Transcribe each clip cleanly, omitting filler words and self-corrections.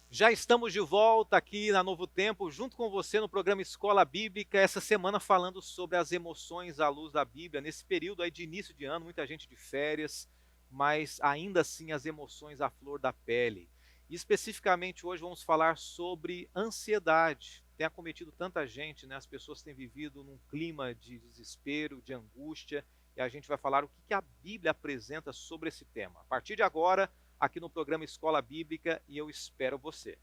Já estamos de volta aqui na Novo Tempo, junto com você no programa Escola Bíblica, essa semana falando sobre as emoções à luz da Bíblia. Nesse período aí de início de ano, muita gente de férias, mas ainda assim as emoções à flor da pele. E especificamente hoje vamos falar sobre ansiedade. Tem acometido tanta gente, né? As pessoas têm vivido num clima de desespero, de angústia, e a gente vai falar o que a Bíblia apresenta sobre esse tema. A partir de agora, aqui no programa Escola Bíblica, e eu espero você.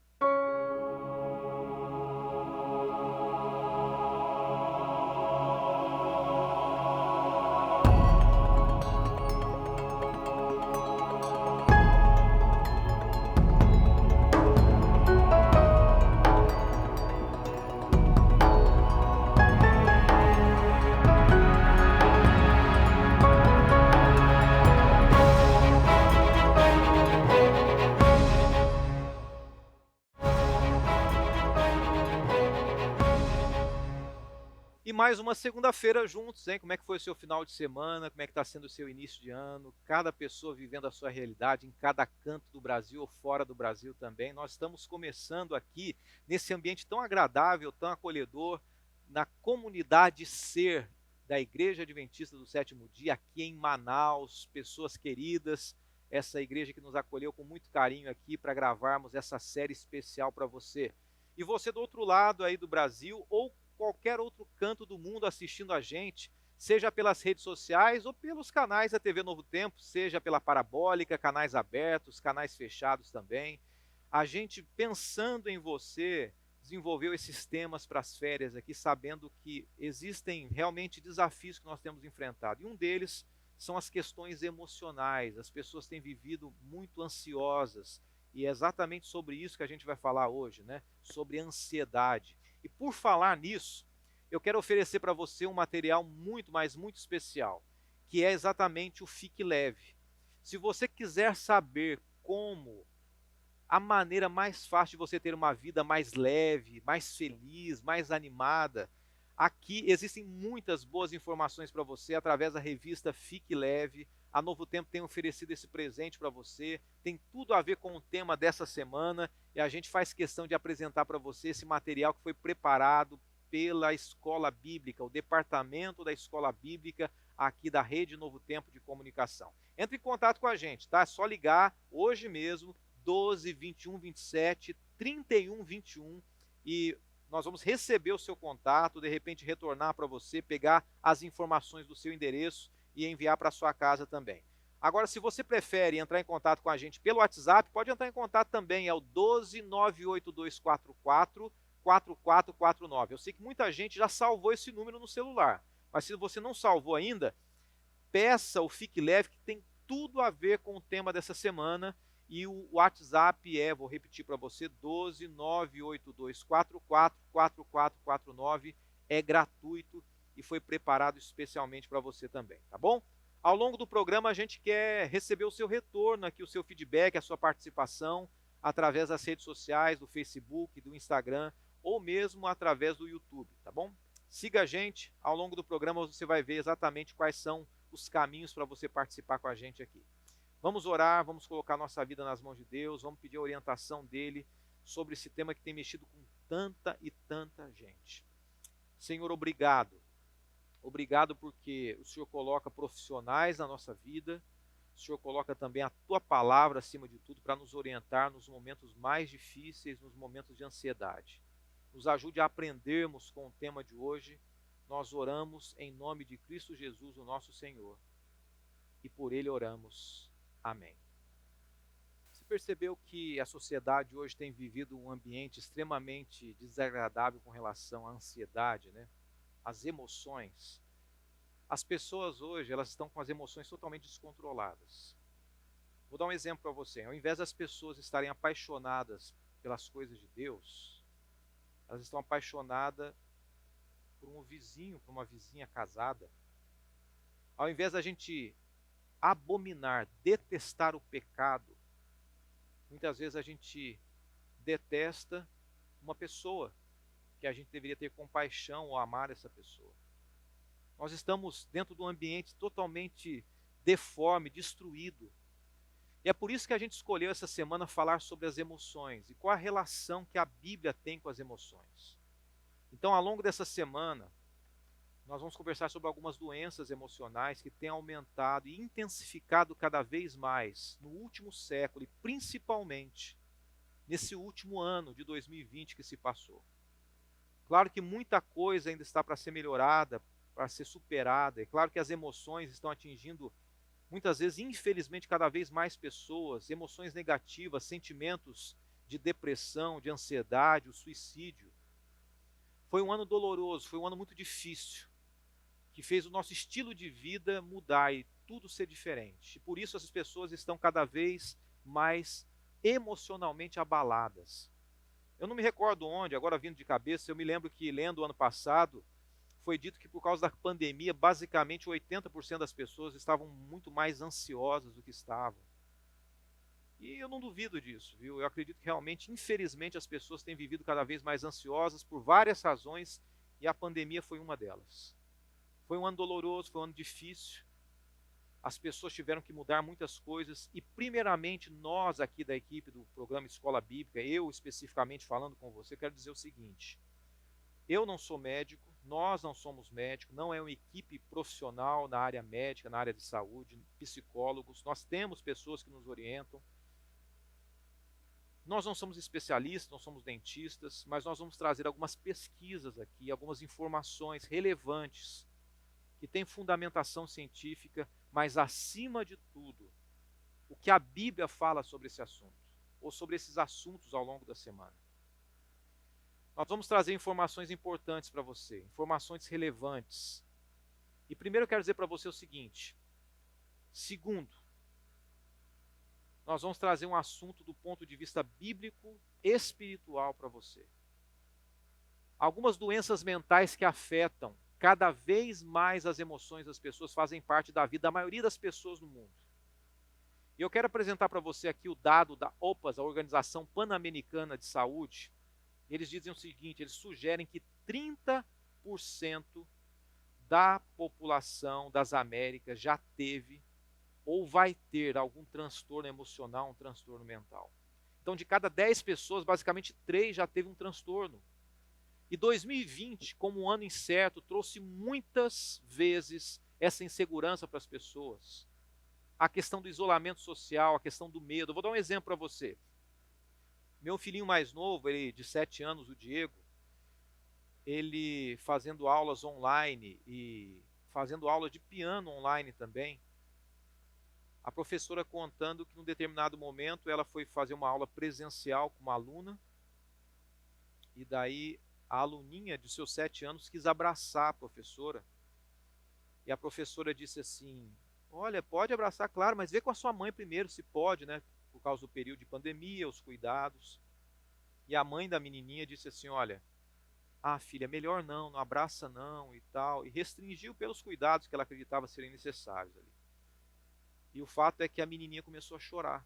E mais uma segunda-feira juntos, hein? Como é que foi o seu final de semana? Como é que está sendo o seu início de ano? Cada pessoa vivendo a sua realidade em cada canto do Brasil ou fora do Brasil também. Nós estamos começando aqui nesse ambiente tão agradável, tão acolhedor, na comunidade Ser da Igreja Adventista do Sétimo Dia, aqui em Manaus, pessoas queridas, essa igreja que nos acolheu com muito carinho aqui para gravarmos essa série especial para você. E você do outro lado aí do Brasil ou qualquer outro canto do mundo assistindo a gente, seja pelas redes sociais ou pelos canais da TV Novo Tempo, seja pela parabólica, canais abertos, canais fechados também. A gente, pensando em você, desenvolveu esses temas para as férias aqui, sabendo que existem realmente desafios que nós temos enfrentado. E um deles são as questões emocionais. As pessoas têm vivido muito ansiosas. E é exatamente sobre isso que a gente vai falar hoje, né? Sobre ansiedade. E por falar nisso, eu quero oferecer para você um material muito, mas muito especial, que é exatamente o Fique Leve. Se você quiser saber como a maneira mais fácil de você ter uma vida mais leve, mais feliz, mais animada, aqui existem muitas boas informações para você através da revista Fique Leve. A Novo Tempo tem oferecido esse presente para você, tem tudo a ver com o tema dessa semana e a gente faz questão de apresentar para você esse material que foi preparado pela Escola Bíblica, o departamento da Escola Bíblica aqui da Rede Novo Tempo de Comunicação. Entre em contato com a gente, tá? É só ligar hoje mesmo, 12 21 27 31 21 e nós vamos receber o seu contato, de repente retornar para você, pegar as informações do seu endereço e enviar para sua casa também. Agora, se você prefere entrar em contato com a gente pelo WhatsApp, pode entrar em contato também, é o 12 98244 4449. Eu sei que muita gente já salvou esse número no celular, mas se você não salvou ainda, peça o Fique Leve, que tem tudo a ver com o tema dessa semana. E o WhatsApp é, vou repetir para você, 12 98244 4449. É gratuito e foi preparado especialmente para você também, tá bom? Ao longo do programa a gente quer receber o seu retorno aqui, o seu feedback, a sua participação através das redes sociais, do Facebook, do Instagram ou mesmo através do YouTube, tá bom? Siga a gente, ao longo do programa você vai ver exatamente quais são os caminhos para você participar com a gente aqui. Vamos orar, vamos colocar nossa vida nas mãos de Deus, vamos pedir a orientação dele sobre esse tema que tem mexido com tanta e tanta gente. Senhor, obrigado. Obrigado porque o Senhor coloca profissionais na nossa vida, o Senhor coloca também a tua palavra acima de tudo para nos orientar nos momentos mais difíceis, nos momentos de ansiedade. Nos ajude a aprendermos com o tema de hoje. Nós oramos em nome de Cristo Jesus, o nosso Senhor, e por ele oramos. Amém. Você percebeu que a sociedade hoje tem vivido um ambiente extremamente desagradável com relação à ansiedade, né? Às emoções. As pessoas hoje, elas estão com as emoções totalmente descontroladas. Vou dar um exemplo para você. Ao invés das pessoas estarem apaixonadas pelas coisas de Deus, elas estão apaixonadas por um vizinho, por uma vizinha casada. Ao invés da gente abominar, detestar o pecado, muitas vezes a gente detesta uma pessoa que a gente deveria ter compaixão ou amar essa pessoa. Nós estamos dentro de um ambiente totalmente deforme, destruído. E é por isso que a gente escolheu essa semana falar sobre as emoções e qual a relação que a Bíblia tem com as emoções. Então, ao longo dessa semana, nós vamos conversar sobre algumas doenças emocionais que têm aumentado e intensificado cada vez mais no último século e principalmente nesse último ano de 2020 que se passou. Claro que muita coisa ainda está para ser melhorada, para ser superada. É claro que as emoções estão atingindo, muitas vezes, infelizmente, cada vez mais pessoas, emoções negativas, sentimentos de depressão, de ansiedade, o suicídio. Foi um ano doloroso, foi um ano muito difícil, que fez o nosso estilo de vida mudar e tudo ser diferente. E por isso essas pessoas estão cada vez mais emocionalmente abaladas. Eu não me recordo onde, agora vindo de cabeça, eu me lembro que lendo o ano passado, foi dito que por causa da pandemia, basicamente 80% das pessoas estavam muito mais ansiosas do que estavam. E eu não duvido disso, viu? Eu acredito que realmente, infelizmente, as pessoas têm vivido cada vez mais ansiosas por várias razões e a pandemia foi uma delas. Foi um ano doloroso, foi um ano difícil. As pessoas tiveram que mudar muitas coisas e, primeiramente, nós aqui da equipe do programa Escola Bíblica, eu especificamente falando com você, quero dizer o seguinte: eu não sou médico, nós não somos médicos, não é uma equipe profissional na área médica, na área de saúde, psicólogos, nós temos pessoas que nos orientam. Nós não somos especialistas, não somos dentistas, mas nós vamos trazer algumas pesquisas aqui, algumas informações relevantes que têm fundamentação científica, mas acima de tudo, o que a Bíblia fala sobre esse assunto, ou sobre esses assuntos ao longo da semana. Nós vamos trazer informações importantes para você, informações relevantes. E primeiro eu quero dizer para você o seguinte: segundo, nós vamos trazer um assunto do ponto de vista bíblico, espiritual para você. Algumas doenças mentais que afetam cada vez mais as emoções das pessoas fazem parte da vida da maioria das pessoas no mundo. E eu quero apresentar para você aqui o dado da OPAS, a Organização Pan-Americana de Saúde. Eles dizem o seguinte, eles sugerem que 30% da população das Américas já teve ou vai ter algum transtorno emocional, um transtorno mental. Então, de cada 10 pessoas, basicamente 3 já teve um transtorno. E 2020, como um ano incerto, trouxe muitas vezes essa insegurança para as pessoas. A questão do isolamento social, a questão do medo. Eu vou dar um exemplo para você. Meu filhinho mais novo, ele de 7 anos, o Diego, ele fazendo aulas online e fazendo aula de piano online também. A professora contando que num determinado momento ela foi fazer uma aula presencial com uma aluna e daí a aluninha de seus 7 anos quis abraçar a professora e a professora disse assim: olha, pode abraçar, claro, mas vê com a sua mãe primeiro se pode, né? Por causa do período de pandemia, os cuidados. E a mãe da menininha disse assim: olha, filha, melhor não, não abraça não e tal, e restringiu pelos cuidados que ela acreditava serem necessários ali. E o fato é que a menininha começou a chorar,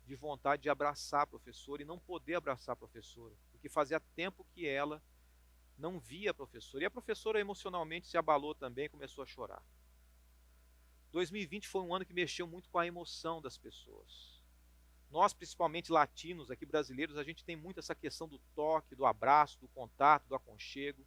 de vontade de abraçar a professora e não poder abraçar a professora, porque fazia tempo que ela não via a professora. E a professora emocionalmente se abalou também e começou a chorar. 2020 foi um ano que mexeu muito com a emoção das pessoas. Nós, principalmente latinos, aqui brasileiros, a gente tem muito essa questão do toque, do abraço, do contato, do aconchego.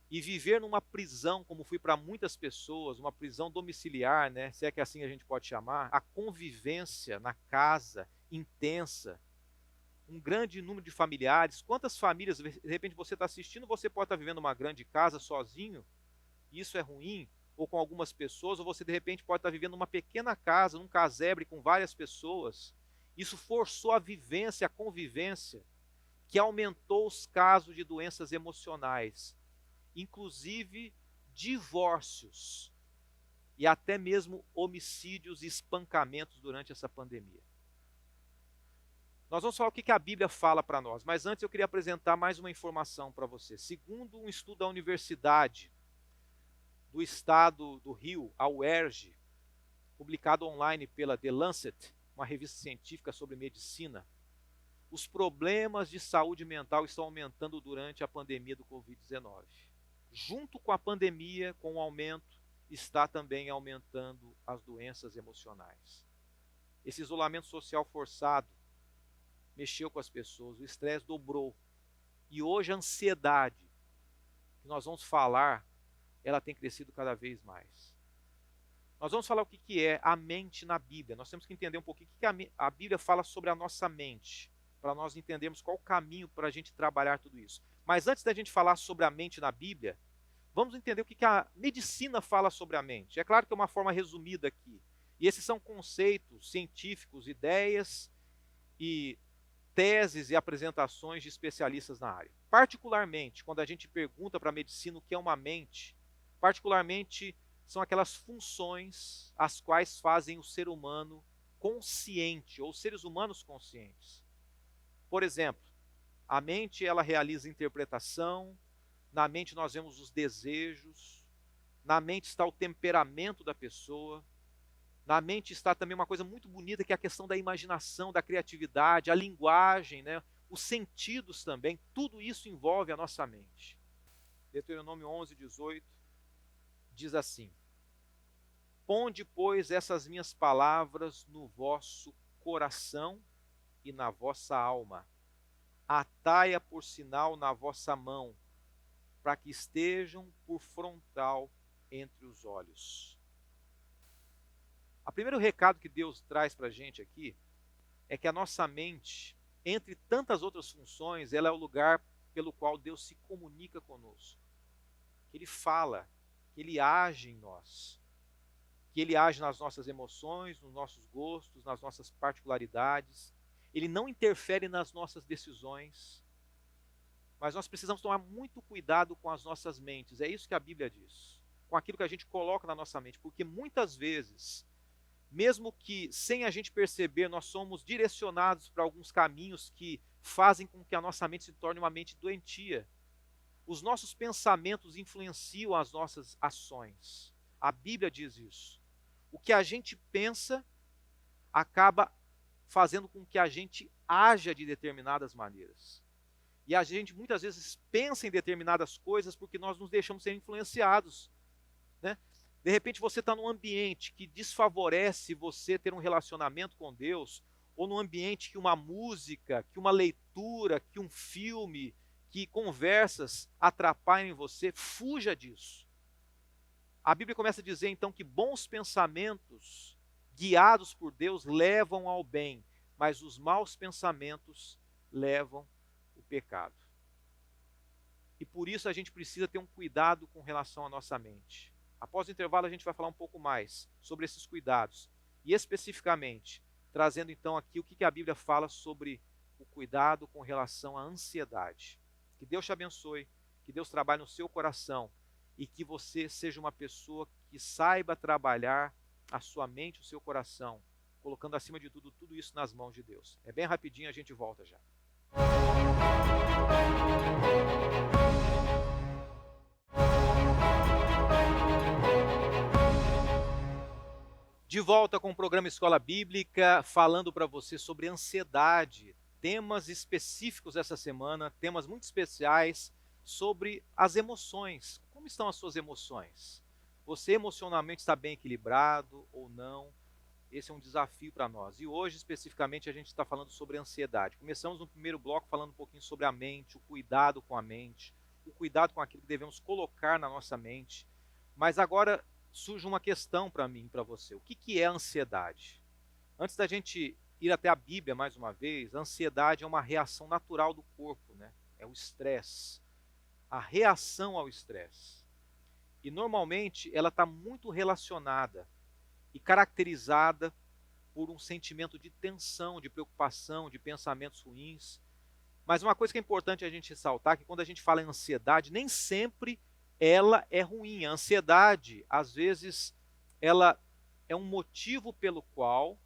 E viver numa prisão, como foi para muitas pessoas, uma prisão domiciliar, né? Se é que assim a gente pode chamar, a convivência na casa intensa, um grande número de familiares. Quantas famílias, de repente você está assistindo, você pode estar vivendo uma grande casa sozinho, e isso é ruim, ou com algumas pessoas, ou você de repente pode estar vivendo uma pequena casa, num casebre com várias pessoas. Isso forçou a vivência, a convivência, que aumentou os casos de doenças emocionais, inclusive divórcios e até mesmo homicídios e espancamentos durante essa pandemia. Nós vamos falar o que a Bíblia fala para nós, mas antes eu queria apresentar mais uma informação para você. Segundo um estudo da Universidade do Estado do Rio, a UERJ, publicado online pela The Lancet, uma revista científica sobre medicina, os problemas de saúde mental estão aumentando durante a pandemia do Covid-19. Junto com a pandemia, com o aumento, está também aumentando as doenças emocionais. Esse isolamento social forçado mexeu com as pessoas, o estresse dobrou. E hoje a ansiedade, que nós vamos falar, ela tem crescido cada vez mais. Nós vamos falar o que é a mente na Bíblia. Nós temos que entender um pouquinho o que a Bíblia fala sobre a nossa mente, para nós entendermos qual o caminho para a gente trabalhar tudo isso. Mas antes da gente falar sobre a mente na Bíblia, vamos entender o que a medicina fala sobre a mente. É claro que é uma forma resumida aqui. E esses são conceitos científicos, ideias e teses e apresentações de especialistas na área. Particularmente, quando a gente pergunta para a medicina o que é uma mente, particularmente são aquelas funções as quais fazem o ser humano consciente, ou seres humanos conscientes. Por exemplo, a mente ela realiza interpretação, na mente nós vemos os desejos, na mente está o temperamento da pessoa, na mente está também uma coisa muito bonita que é a questão da imaginação, da criatividade, a linguagem, né? Os sentidos também, tudo isso envolve a nossa mente. Deuteronômio 11:18 diz assim: Ponde, pois, essas minhas palavras no vosso coração e na vossa alma, atai-a por sinal na vossa mão, para que estejam por frontal entre os olhos. O primeiro recado que Deus traz para a gente aqui é que a nossa mente, entre tantas outras funções, ela é o lugar pelo qual Deus se comunica conosco. Que Ele fala, que Ele age em nós, que Ele age nas nossas emoções, nos nossos gostos, nas nossas particularidades. Ele não interfere nas nossas decisões, mas nós precisamos tomar muito cuidado com as nossas mentes. É isso que a Bíblia diz, com aquilo que a gente coloca na nossa mente, porque muitas vezes, mesmo que sem a gente perceber, nós somos direcionados para alguns caminhos que fazem com que a nossa mente se torne uma mente doentia. Os nossos pensamentos influenciam as nossas ações. A Bíblia diz isso. O que a gente pensa acaba fazendo com que a gente haja de determinadas maneiras. E a gente muitas vezes pensa em determinadas coisas porque nós nos deixamos ser influenciados, né? De repente você está num ambiente que desfavorece você ter um relacionamento com Deus, ou num ambiente que uma música, que uma leitura, que um filme, que conversas atrapalhem você, fuja disso. A Bíblia começa a dizer então que bons pensamentos, guiados por Deus, levam ao bem, mas os maus pensamentos levam ao pecado. E por isso a gente precisa ter um cuidado com relação à nossa mente. Após o intervalo a gente vai falar um pouco mais sobre esses cuidados. E especificamente, trazendo então aqui o que a Bíblia fala sobre o cuidado com relação à ansiedade. Que Deus te abençoe, que Deus trabalhe no seu coração e que você seja uma pessoa que saiba trabalhar a sua mente, o seu coração, colocando acima de tudo, tudo isso nas mãos de Deus. É bem rapidinho, a gente volta já. De volta com o programa Escola Bíblica, falando para você sobre ansiedade, temas específicos essa semana, temas muito especiais sobre as emoções. Como estão as suas emoções? Você emocionalmente está bem equilibrado ou não? Esse é um desafio para nós. E hoje, especificamente, a gente está falando sobre ansiedade. Começamos no primeiro bloco falando um pouquinho sobre a mente, o cuidado com a mente, o cuidado com aquilo que devemos colocar na nossa mente. Mas agora surge uma questão para mim e para você. O que é ansiedade? Antes da gente ir até a Bíblia mais uma vez, a ansiedade é uma reação natural do corpo, né? É o estresse, a reação ao estresse. E normalmente ela está muito relacionada e caracterizada por um sentimento de tensão, de preocupação, de pensamentos ruins. Mas uma coisa que é importante a gente ressaltar é que quando a gente fala em ansiedade, nem sempre ela é ruim. A ansiedade, às vezes, ela é um motivo pelo qual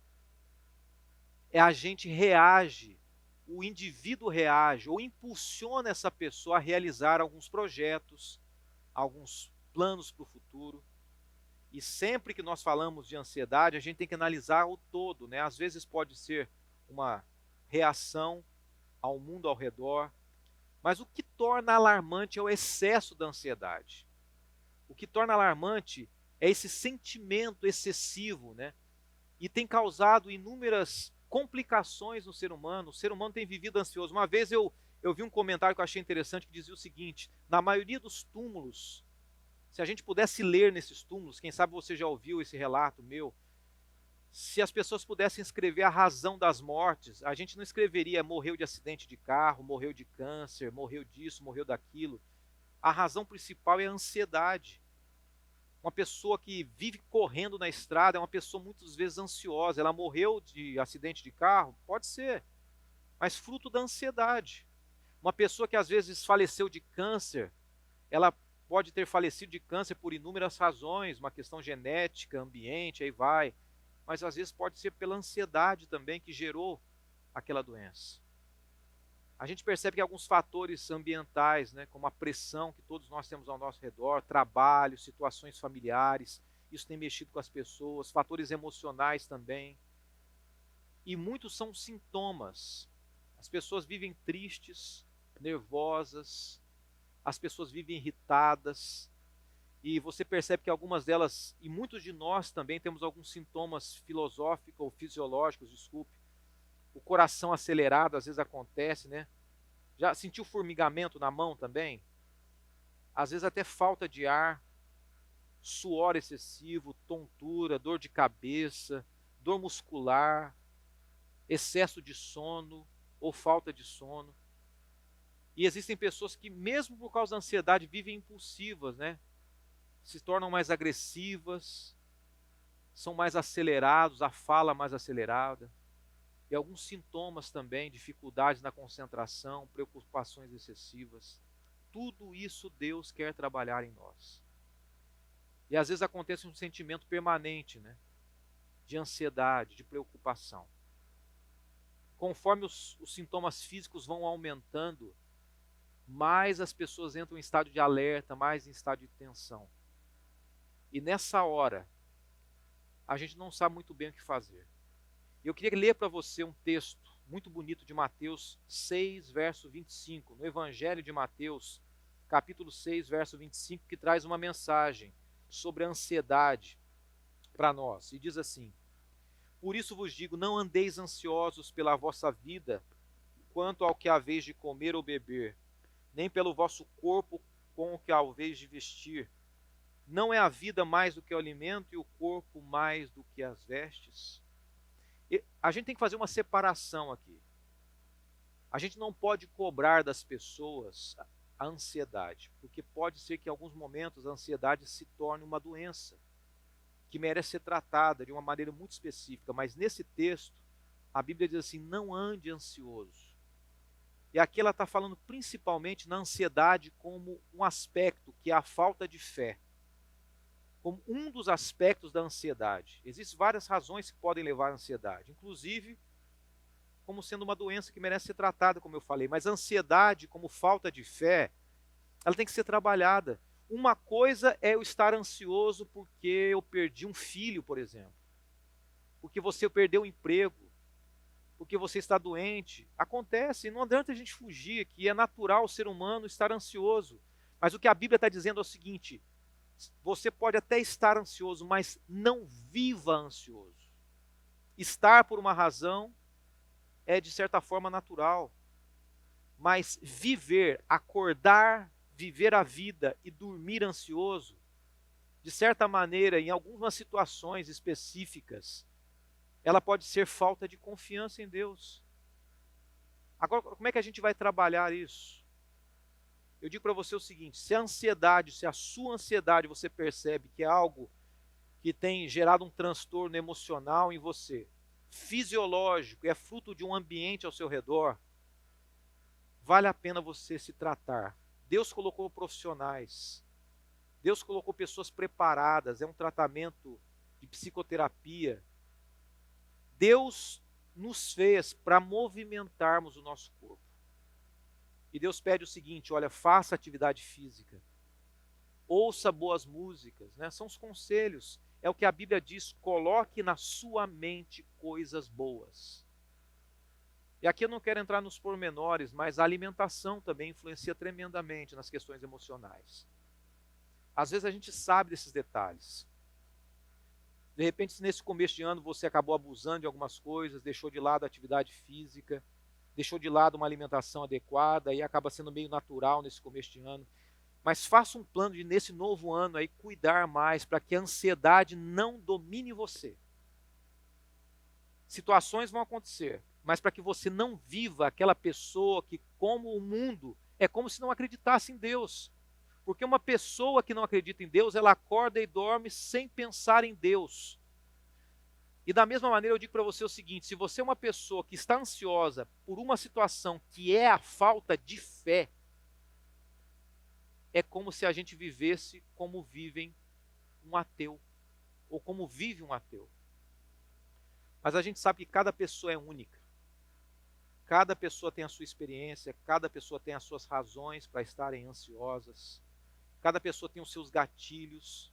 a gente reage, o indivíduo reage ou impulsiona essa pessoa a realizar alguns projetos, alguns planos para o futuro. E sempre que nós falamos de ansiedade, a gente tem que analisar o todo, né? Às vezes pode ser uma reação ao mundo ao redor, mas o que torna alarmante é o excesso da ansiedade. O que torna alarmante é esse sentimento excessivo, né? e tem causado inúmeras complicações no ser humano. O ser humano tem vivido ansioso. Uma vez eu vi um comentário que eu achei interessante que dizia o seguinte: na maioria dos túmulos, se a gente pudesse ler nesses túmulos, quem sabe você já ouviu esse relato meu, se as pessoas pudessem escrever a razão das mortes, a gente não escreveria morreu de acidente de carro, morreu de câncer, morreu disso, morreu daquilo. A razão principal é a ansiedade. Uma pessoa que vive correndo na estrada é uma pessoa muitas vezes ansiosa. Ela morreu de acidente de carro? Pode ser, mas fruto da ansiedade. Uma pessoa que às vezes faleceu de câncer, ela pode ter falecido de câncer por inúmeras razões, uma questão genética, ambiente, aí vai. Mas às vezes pode ser pela ansiedade também que gerou aquela doença. A gente percebe que alguns fatores ambientais, né, como a pressão que todos nós temos ao nosso redor, trabalho, situações familiares, isso tem mexido com as pessoas, fatores emocionais também. E muitos são sintomas. As pessoas vivem tristes, nervosas, as pessoas vivem irritadas, e você percebe que algumas delas, e muitos de nós também temos alguns sintomas filosóficos ou fisiológicos, desculpe. O coração acelerado às vezes acontece, né? Já sentiu formigamento na mão também? Às vezes até falta de ar, suor excessivo, tontura, dor de cabeça, dor muscular, excesso de sono ou falta de sono. E existem pessoas que, mesmo por causa da ansiedade, vivem impulsivas, né? Se tornam mais agressivas, são mais acelerados, a fala mais acelerada. E alguns sintomas também, dificuldades na concentração, preocupações excessivas. Tudo isso Deus quer trabalhar em nós. E às vezes acontece um sentimento permanente, né? De ansiedade, de preocupação. Conforme os sintomas físicos vão aumentando, mais as pessoas entram em estado de alerta, mais em estado de tensão. E nessa hora, a gente não sabe muito bem o que fazer. Eu queria ler para você um texto muito bonito de Mateus 6, verso 25, no Evangelho de Mateus, capítulo 6, verso 25, que traz uma mensagem sobre a ansiedade para nós. E diz assim: por isso vos digo, não andeis ansiosos pela vossa vida, quanto ao que haveis de comer ou beber, nem pelo vosso corpo com o que haveis de vestir. Não é a vida mais do que o alimento e o corpo mais do que as vestes? A gente tem que fazer uma separação aqui. A gente não pode cobrar das pessoas a ansiedade, porque pode ser que em alguns momentos a ansiedade se torne uma doença que merece ser tratada de uma maneira muito específica. Mas nesse texto, a Bíblia diz assim: não ande ansioso. E aqui ela está falando principalmente na ansiedade como um aspecto, que é a falta de fé. Como um dos aspectos da ansiedade. Existem várias razões que podem levar à ansiedade, inclusive como sendo uma doença que merece ser tratada, como eu falei. Mas a ansiedade, como falta de fé, ela tem que ser trabalhada. Uma coisa é eu estar ansioso porque eu perdi um filho, por exemplo. Porque você perdeu o emprego. Porque você está doente. Acontece, não adianta a gente fugir, que é natural o ser humano estar ansioso. Mas o que a Bíblia está dizendo é o seguinte: você pode até estar ansioso, mas não viva ansioso. Estar por uma razão é de certa forma natural. Mas viver, acordar, viver a vida e dormir ansioso, de certa maneira, em algumas situações específicas, ela pode ser falta de confiança em Deus. Agora, como é que a gente vai trabalhar isso? Eu digo para você o seguinte: se a ansiedade, se a sua ansiedade você percebe que é algo que tem gerado um transtorno emocional em você, fisiológico, é fruto de um ambiente ao seu redor, vale a pena você se tratar. Deus colocou profissionais, Deus colocou pessoas preparadas, é um tratamento de psicoterapia. Deus nos fez para movimentarmos o nosso corpo. E Deus pede o seguinte: olha, faça atividade física, ouça boas músicas, né? São os conselhos, é o que a Bíblia diz: coloque na sua mente coisas boas. E aqui eu não quero entrar nos pormenores, mas a alimentação também influencia tremendamente nas questões emocionais. Às vezes a gente sabe desses detalhes. De repente, se nesse começo de ano você acabou abusando de algumas coisas, deixou de lado a atividade física, deixou de lado uma alimentação adequada e acaba sendo meio natural nesse começo de ano. Mas faça um plano de, nesse novo ano, aí, cuidar mais para que a ansiedade não domine você. Situações vão acontecer, mas para que você não viva aquela pessoa que, como o mundo, é como se não acreditasse em Deus. Porque uma pessoa que não acredita em Deus, ela acorda e dorme sem pensar em Deus. E da mesma maneira eu digo para você o seguinte: se você é uma pessoa que está ansiosa por uma situação que é a falta de fé, é como se a gente vivesse como vivem um ateu, ou como vive um ateu. Mas a gente sabe que cada pessoa é única. Cada pessoa tem a sua experiência, cada pessoa tem as suas razões para estarem ansiosas, cada pessoa tem os seus gatilhos.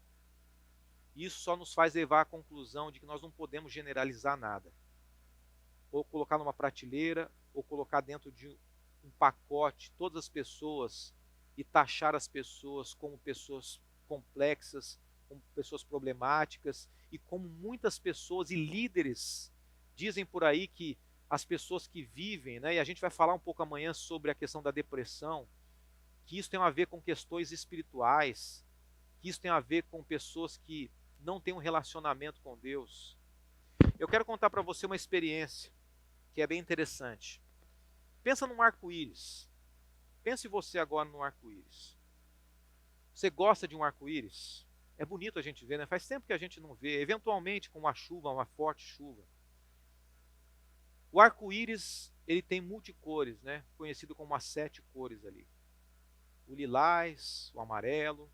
E isso só nos faz levar à conclusão de que nós não podemos generalizar nada. Ou colocar numa prateleira, ou colocar dentro de um pacote todas as pessoas e taxar as pessoas como pessoas complexas, como pessoas problemáticas, e como muitas pessoas e líderes dizem por aí que as pessoas que vivem, né, e a gente vai falar um pouco amanhã sobre a questão da depressão, que isso tem a ver com questões espirituais, que isso tem a ver com pessoas que não têm um relacionamento com Deus. Eu quero contar para você uma experiência que é bem interessante. Pensa num arco-íris. Pense você agora num arco-íris. Você gosta de um arco-íris? É bonito a gente ver, né? Faz tempo que a gente não vê. Eventualmente com uma chuva, uma forte chuva. O arco-íris, ele tem multicores, né? Conhecido como as 7 cores ali. O lilás, o amarelo.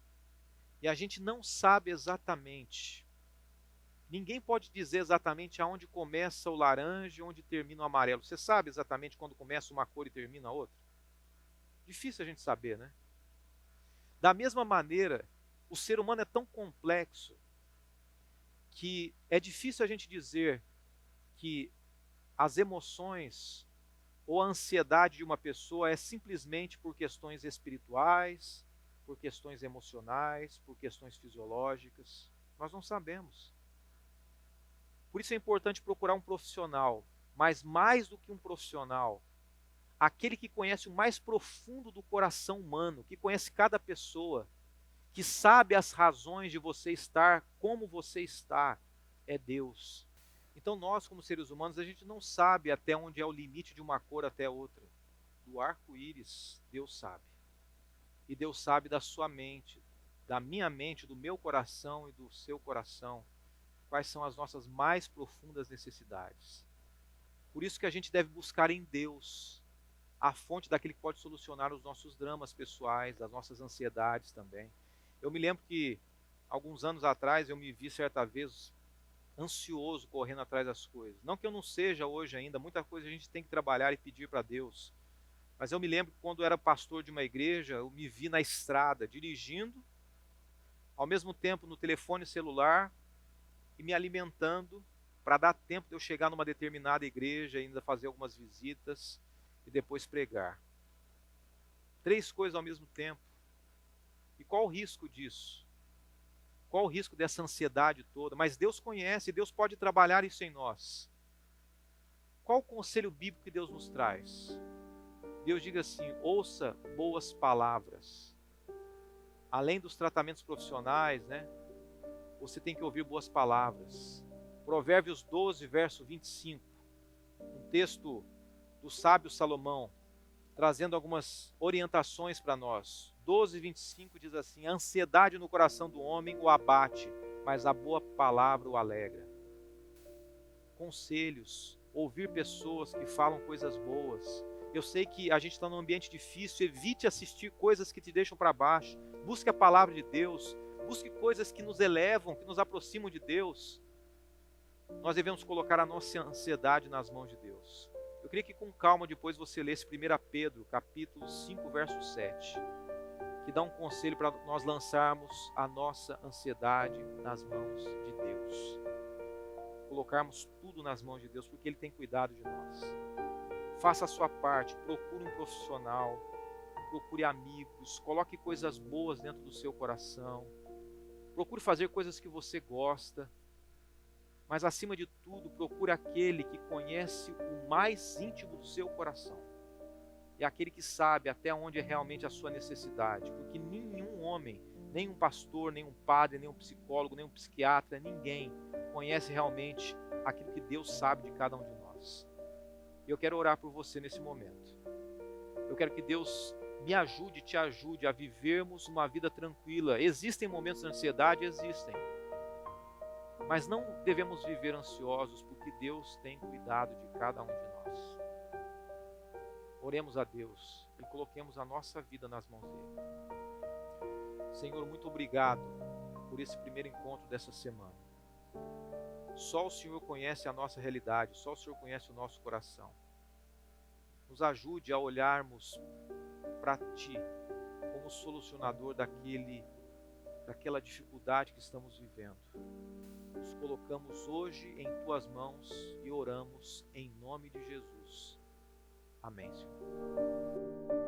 E a gente não sabe exatamente. Ninguém pode dizer exatamente aonde começa o laranja e onde termina o amarelo. Você sabe exatamente quando começa uma cor e termina a outra? Difícil a gente saber, né? Da mesma maneira, o ser humano é tão complexo que é difícil a gente dizer que as emoções ou a ansiedade de uma pessoa é simplesmente por questões espirituais, por questões emocionais, por questões fisiológicas. Nós não sabemos. Por isso é importante procurar um profissional, mas mais do que um profissional, aquele que conhece o mais profundo do coração humano, que conhece cada pessoa, que sabe as razões de você estar como você está, é Deus. Então nós, como seres humanos, a gente não sabe até onde é o limite de uma cor até outra. Do arco-íris, Deus sabe. E Deus sabe da sua mente, da minha mente, do meu coração e do seu coração, quais são as nossas mais profundas necessidades. Por isso que a gente deve buscar em Deus a fonte daquele que pode solucionar os nossos dramas pessoais, as nossas ansiedades também. Eu me lembro que, alguns anos atrás, eu me vi certa vez ansioso, correndo atrás das coisas. Não que eu não seja hoje ainda, muita coisa a gente tem que trabalhar e pedir para Deus. Mas eu me lembro que quando eu era pastor de uma igreja, eu me vi na estrada, dirigindo, ao mesmo tempo no telefone celular e me alimentando para dar tempo de eu chegar numa determinada igreja, ainda fazer algumas visitas e depois pregar. 3 coisas ao mesmo tempo. E qual o risco disso? Qual o risco dessa ansiedade toda? Mas Deus conhece, Deus pode trabalhar isso em nós. Qual o conselho bíblico que Deus nos traz? Deus diz assim: ouça boas palavras. Além dos tratamentos profissionais, né? Você tem que ouvir boas palavras. Provérbios 12, verso 25. Um texto do sábio Salomão, trazendo algumas orientações para nós. 12, 25 diz assim: a ansiedade no coração do homem o abate, mas a boa palavra o alegra. Conselhos, ouvir pessoas que falam coisas boas. Eu sei que a gente está num ambiente difícil, evite assistir coisas que te deixam para baixo. Busque a palavra de Deus, busque coisas que nos elevam, que nos aproximam de Deus. Nós devemos colocar a nossa ansiedade nas mãos de Deus. Eu queria que com calma depois você lesse 1 Pedro, capítulo 5, verso 7, que dá um conselho para nós lançarmos a nossa ansiedade nas mãos de Deus. Colocarmos tudo nas mãos de Deus, porque Ele tem cuidado de nós. Faça a sua parte, procure um profissional, procure amigos, coloque coisas boas dentro do seu coração, procure fazer coisas que você gosta. Mas acima de tudo, procure aquele que conhece o mais íntimo do seu coração. É aquele que sabe até onde é realmente a sua necessidade, porque nenhum homem, nem um pastor, nem um padre, nem um psicólogo, nem um psiquiatra, ninguém conhece realmente aquilo que Deus sabe de cada um de nós. E eu quero orar por você nesse momento. Eu quero que Deus me ajude, te ajude a vivermos uma vida tranquila. Existem momentos de ansiedade? Existem. Mas não devemos viver ansiosos, porque Deus tem cuidado de cada um de nós. Oremos a Deus e coloquemos a nossa vida nas mãos dele. Senhor, muito obrigado por esse primeiro encontro dessa semana. Só o Senhor conhece a nossa realidade, só o Senhor conhece o nosso coração. Nos ajude a olharmos para Ti como solucionador daquela dificuldade que estamos vivendo. Nos colocamos hoje em Tuas mãos e oramos em nome de Jesus. Amém, Senhor.